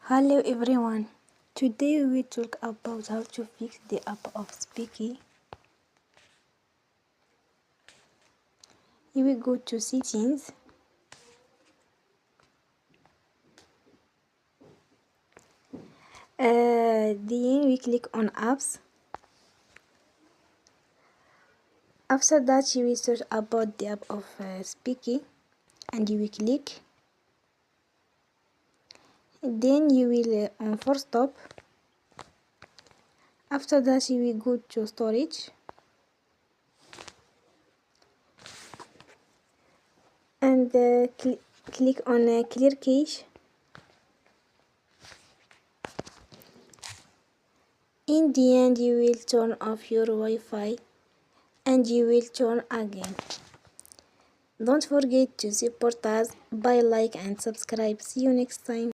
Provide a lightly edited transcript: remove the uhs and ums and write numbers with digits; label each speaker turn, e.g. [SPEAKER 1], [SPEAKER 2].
[SPEAKER 1] Hello everyone, today we will talk about how to fix the app of Speaky. You will go to settings, then we click on apps. After that you will search about the app of Speaky and you will click. Then you will on force stop. After that you will go to storage and click on clear cache. In the end you will turn off your Wi-Fi and you will turn again. Don't forget to support us by like and subscribe. See you next time.